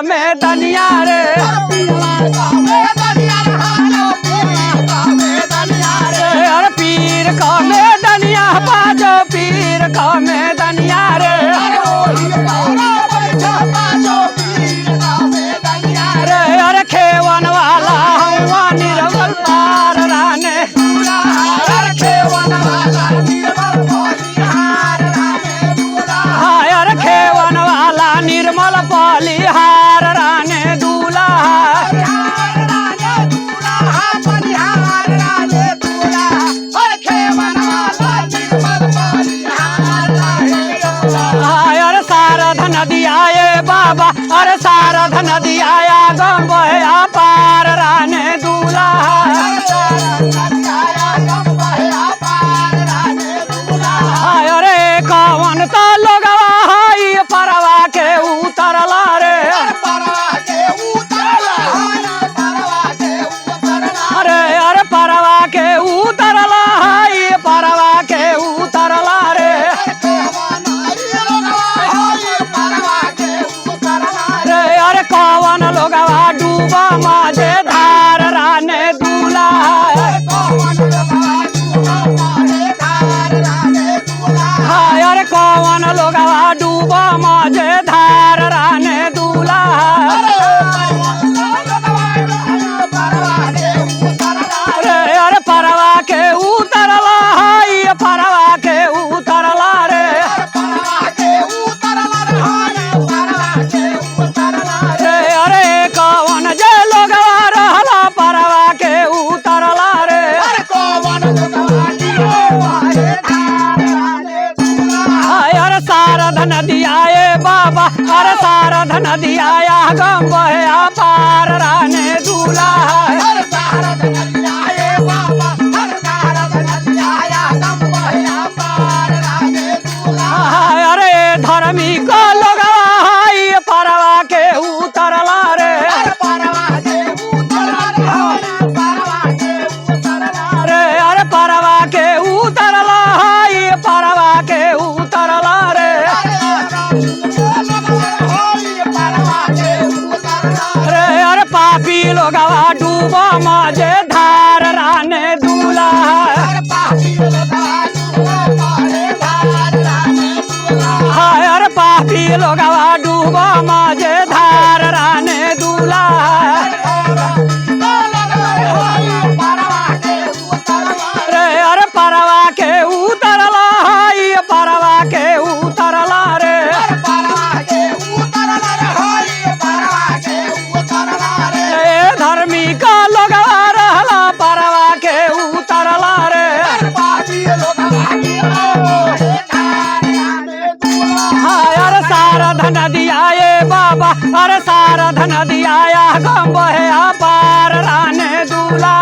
में दनिया रे अरे पीर का में दनिया बाजो पीर का में दनिया रे अरे खेवन वाला हुआ निर्मल पार राने अरे खेवन वाला निर्मल बलिहार राने दूल्हा अरे सारध नदिया ये बाबा अरे सारध नदिया गम बहया पार राने दूल्हा अरे कवन तो लोगवा हाई परवा के उतरला रे अरे परवा के उतरला हाई परवा के उतरला रे अरे कवन लोगवा डूबा माझे धार राने दूल्हा अरे कवन लोगवा डूबा माझे धार राने दूल्हा अरे परवा के उतरला हाई परवा के उतरला रे अरे कवन जे लोगवा रहला परवा के उतरला रे अरे सारध नदिया ये बाबा अरे सारध नदिया गम बहया पार राने दूल्हा अरे धर्मी को लोगवा हाई परवा के उतरला रे अरे परवा के उतरला हाई परवा के उतरला रे अरे पापी लोगवा डूबा माझे धार राने दूल्हा अरे पापी लोगवा डूबा माझे धार राने दूल्हा अरे परवा के उतरला हाई परवा के उतरला रे धर्मी का लोगवा रहला परवा के उतरला रे अरे सारध नदिया ये बाबा अरे सारध नदिया गम बहया पार राने दूल्हा